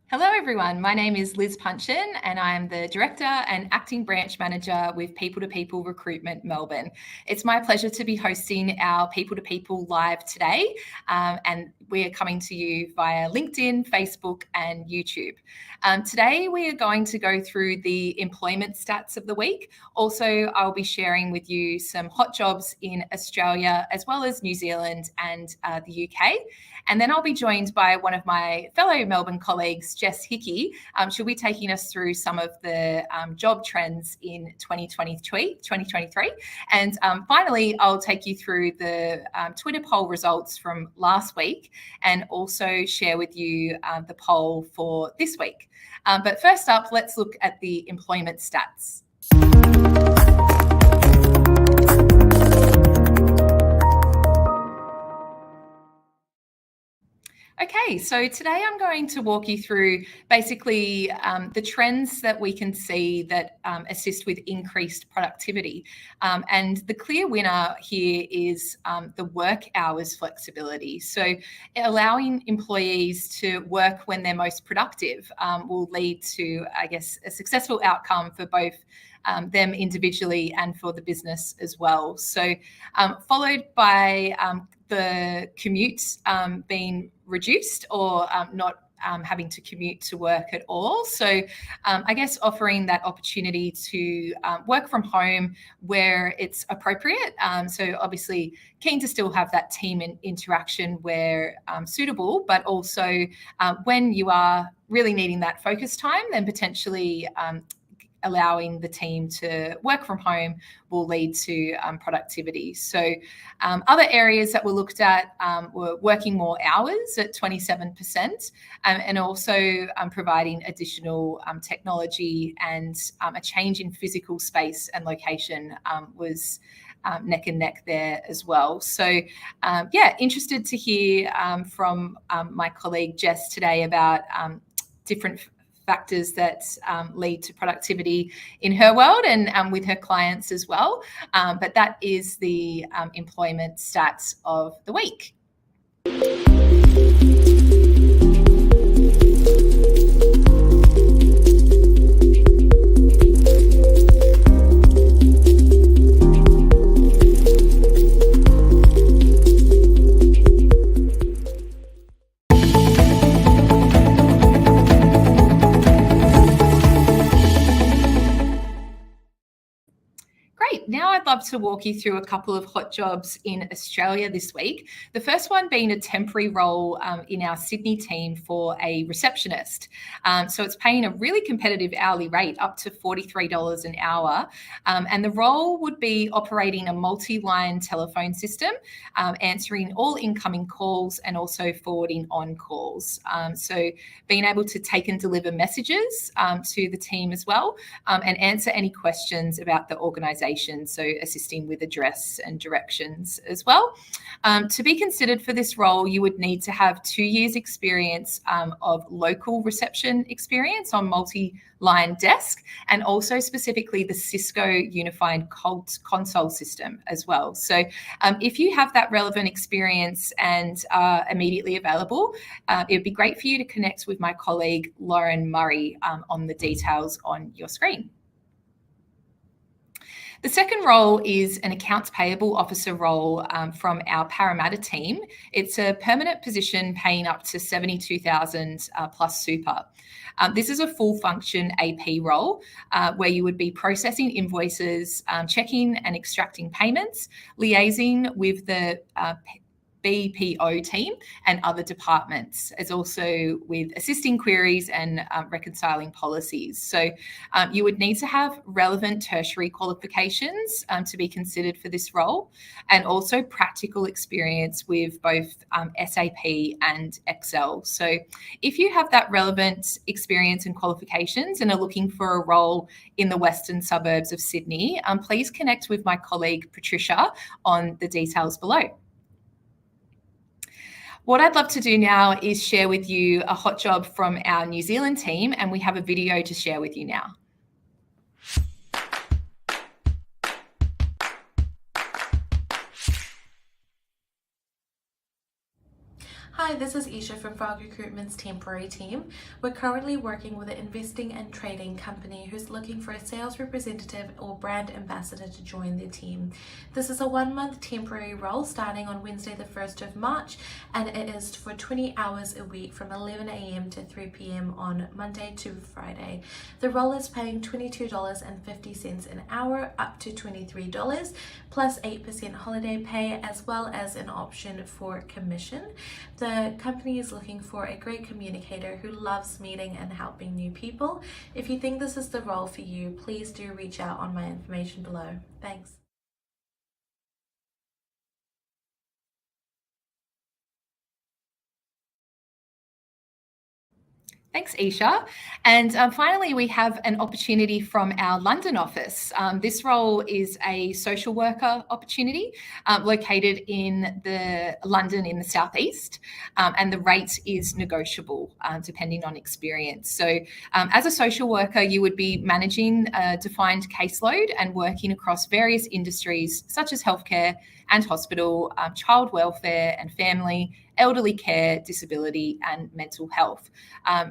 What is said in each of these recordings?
Hello everyone, my name is Liz Punshon and I'm the Director and Acting Branch Manager with People2People Recruitment Melbourne. It's my pleasure to be hosting our People2People Live today, and we are coming to you via LinkedIn, Facebook and YouTube. Today we are going to go through the employment stats of the week. Also, I'll be sharing with you some hot jobs in Australia as well as New Zealand and the UK. And then I'll be joined by one of my fellow Melbourne colleagues, Jess Hickey. She'll be taking us through some of the job trends in 2023. And finally, I'll take you through the Twitter poll results from last week and also share with you the poll for this week. But first up, let's look at the employment stats. Okay, so today I'm going to walk you through basically the trends that we can see that assist with increased productivity. And the clear winner here is the work hours flexibility. So allowing employees to work when they're most productive will lead to, I guess, a successful outcome for both them individually and for the business as well. So followed by the commute being reduced or not having to commute to work at all. So I guess offering that opportunity to work from home where it's appropriate. So obviously keen to still have that team interaction where suitable, but also when you are really needing that focus time, then potentially allowing the team to work from home will lead to productivity. So other areas that were looked at were working more hours at 27%, and also providing additional technology and a change in physical space and location was neck and neck there as well. So interested to hear from my colleague Jess today about different factors that lead to productivity in her world and with her clients as well. But that is the employment stats of the week. Now I'd love to walk you through a couple of hot jobs in Australia this week. The first one being a temporary role in our Sydney team for a receptionist. So it's paying a really competitive hourly rate, up to $43 an hour. And the role would be operating a multi-line telephone system, answering all incoming calls and also forwarding on calls. So being able to take and deliver messages to the team as well, and answer any questions about the organisation. So assisting with address and directions as well. To be considered for this role, you would need to have 2 years experience of local reception experience on multi-line desk, and also specifically the Cisco Unified Console system as well. So if you have that relevant experience and are immediately available, it would be great for you to connect with my colleague Lauren Murray on the details on your screen. The second role is an accounts payable officer role from our Parramatta team. It's a permanent position paying up to $72,000 plus super. This is a full function AP role where you would be processing invoices, checking and extracting payments, liaising with the BPO team and other departments, as also with assisting queries and reconciling policies. So you would need to have relevant tertiary qualifications to be considered for this role, and also practical experience with both SAP and Excel. So if you have that relevant experience and qualifications and are looking for a role in the western suburbs of Sydney, please connect with my colleague Patricia on the details below. What I'd love to do now is share with you a hot job from our New Zealand team, and we have a video to share with you now. Hi, this is Isha from Frog Recruitment's temporary team. We're currently working with an investing and trading company who's looking for a sales representative or brand ambassador to join their team. This is a 1-month temporary role starting on Wednesday the 1st of March, and it is for 20 hours a week from 11 a.m. to 3 p.m. on Monday to Friday. The role is paying $22.50 an hour up to $23 plus 8% holiday pay, as well as an option for commission. The company is looking for a great communicator who loves meeting and helping new people. If you think this is the role for you, please do reach out on my information below. Thanks. Thanks, Isha. And finally, we have an opportunity from our London office. This role is a social worker opportunity located in London in the southeast, and the rate is negotiable depending on experience. So as a social worker, you would be managing a defined caseload and working across various industries such as healthcare and hospital, child welfare and family, elderly care, disability, and mental health.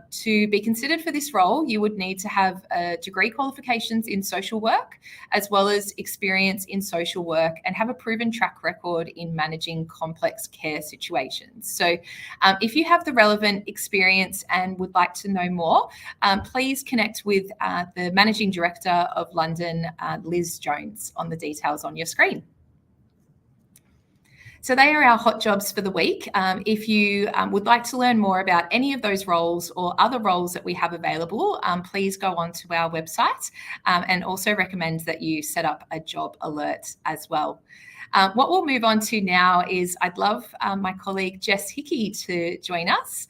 To be considered for this role, you would need to have degree qualifications in social work, as well as experience in social work, and have a proven track record in managing complex care situations. So if you have the relevant experience and would like to know more, please connect with the Managing Director of London, Liz Jones, on the details on your screen. So they are our hot jobs for the week. If you would like to learn more about any of those roles or other roles that we have available, please go onto our website, and also recommend that you set up a job alert as well. What we'll move on to now is I'd love my colleague Jess Hickey to join us.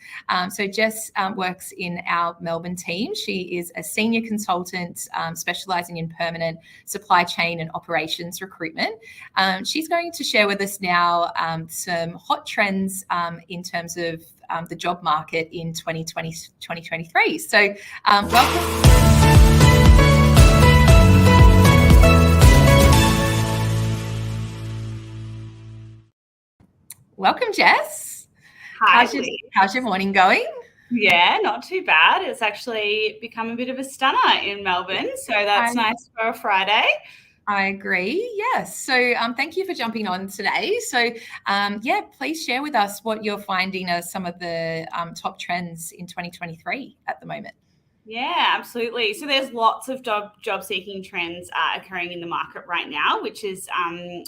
So Jess works in our Melbourne team. She is a senior consultant specialising in permanent supply chain and operations recruitment. She's going to share with us now some hot trends in terms of the job market in 2023. So welcome. Welcome, Jess. Hi. How's your morning going? Yeah, not too bad. It's actually become a bit of a stunner in Melbourne, so that's nice for a Friday. I agree. Yes. So thank you for jumping on today. So yeah, please share with us what you're finding are some of the top trends in 2023 at the moment. Yeah, absolutely. So there's lots of job seeking trends occurring in the market right now, which is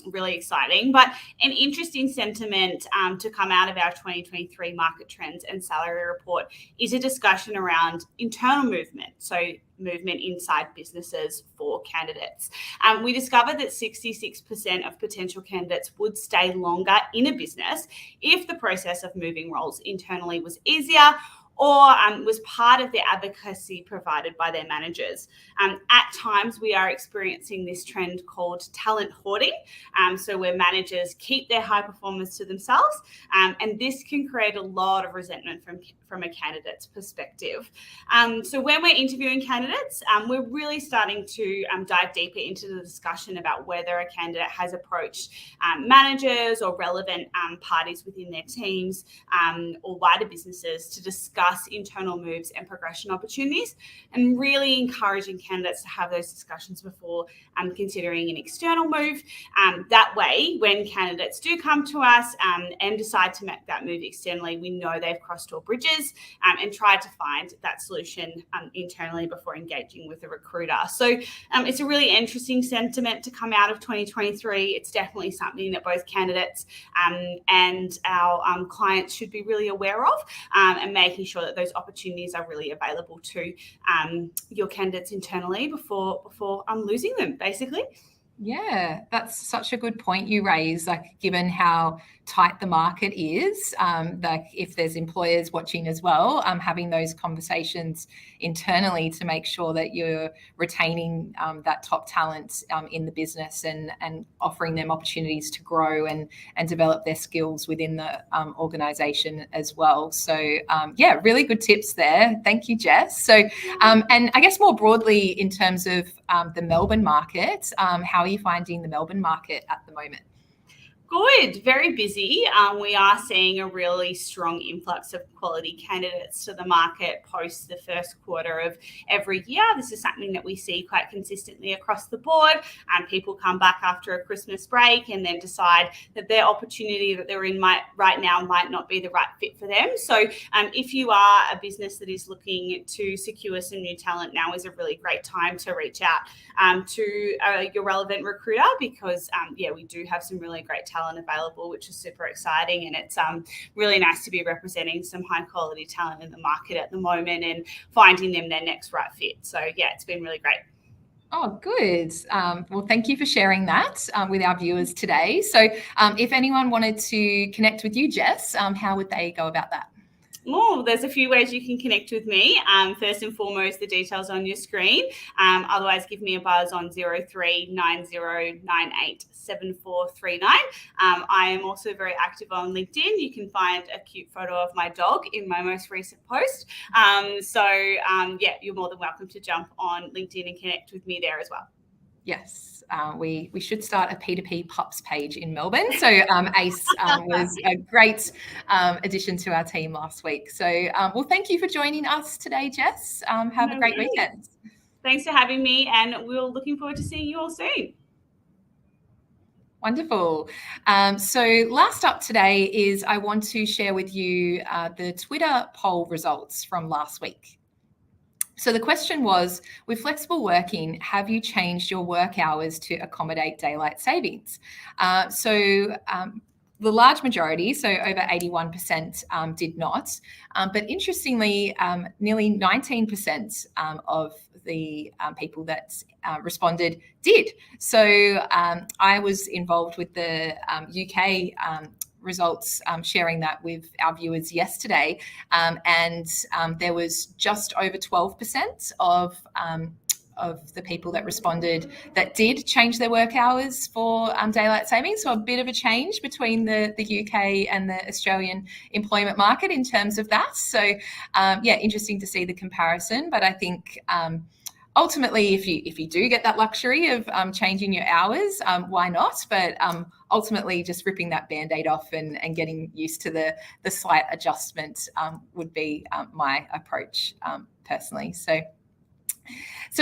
really exciting. But an interesting sentiment to come out of our 2023 market trends and salary report is a discussion around internal movement. So movement inside businesses for candidates. We discovered that 66% of potential candidates would stay longer in a business if the process of moving roles internally was easier, or was part of the advocacy provided by their managers. At times, we are experiencing this trend called talent hoarding. So where managers keep their high performers to themselves, and this can create a lot of resentment from a candidate's perspective. So when we're interviewing candidates, we're really starting to dive deeper into the discussion about whether a candidate has approached managers or relevant parties within their teams or wider businesses to discuss internal moves and progression opportunities, and really encouraging candidates to have those discussions before considering an external move. That way, when candidates do come to us and decide to make that move externally, we know they've crossed all bridges and tried to find that solution internally before engaging with a recruiter. So it's a really interesting sentiment to come out of 2023. It's definitely something that both candidates and our clients should be really aware of, and making sure that those opportunities are really available to your candidates internally before losing them, basically. Yeah, that's such a good point you raise, like given how tight the market is, like if there's employers watching as well, having those conversations internally to make sure that you're retaining that top talent in the business and offering them opportunities to grow and develop their skills within the organisation as well. So yeah, really good tips there. Thank you, Jess. So and I guess more broadly in terms of the Melbourne market, how are you finding the Melbourne market at the moment? Good, very busy. We are seeing a really strong influx of quality candidates to the market post the first quarter of every year. This is something that we see quite consistently across the board. People come back after a Christmas break and then decide that their opportunity that they're in right now might not be the right fit for them. So if you are a business that is looking to secure some new talent, now is a really great time to reach out to your relevant recruiter, because we do have some really great talent available, which is super exciting, and it's really nice to be representing some high quality talent in the market at the moment and finding them their next right fit. So yeah, it's been really great. Oh, good. Well, thank you for sharing that with our viewers today. So if anyone wanted to connect with you, Jess, how would they go about that? Oh, there's a few ways you can connect with me. First and foremost, the details on your screen. Otherwise, give me a buzz on 0390987439. I am also very active on LinkedIn. You can find a cute photo of my dog in my most recent post. You're more than welcome to jump on LinkedIn and connect with me there as well. Yes. We should start a P2P pups page in Melbourne. So Ace was a great addition to our team last week. So well, thank you for joining us today, Jess. Have a great weekend. Thanks for having me, and we're looking forward to seeing you all soon. Wonderful. So last up today is I want to share with you the Twitter poll results from last week. So the question was, with flexible working, have you changed your work hours to accommodate daylight savings? The large majority, so over 81%, did not. But interestingly, nearly 19% of the people that responded did. So I was involved with the UK results, sharing that with our viewers yesterday, and there was just over 12% of the people that responded that did change their work hours for daylight savings. So a bit of a change between the UK and the Australian employment market in terms of that. So interesting to see the comparison, but I think ultimately, if you do get that luxury of changing your hours, why not? But ultimately, just ripping that Band-Aid off and getting used to the slight adjustment would be my approach personally. So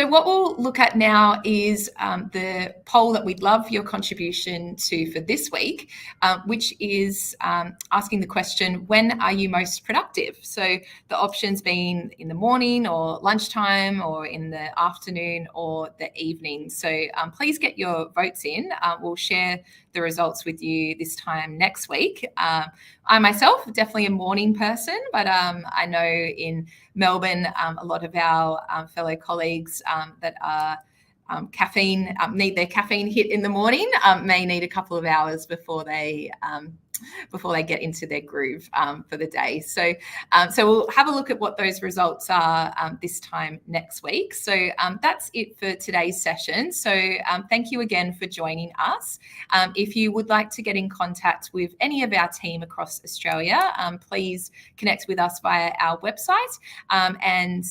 what we'll look at now is the poll that we'd love your contribution to for this week, which is asking the question, when are you most productive? So the options being in the morning or lunchtime or in the afternoon or the evening. So please get your votes in. We'll share the results with you this time next week. I myself, definitely a morning person, but I know in Melbourne, a lot of our fellow colleagues that are need their caffeine hit in the morning, may need a couple of hours before they get into their groove for the day. So we'll have a look at what those results are this time next week. So that's it for today's session. So thank you again for joining us. If you would like to get in contact with any of our team across Australia, please connect with us via our website and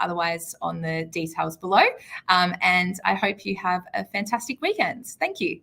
otherwise on the details below. And I hope you have a fantastic weekend. Thank you.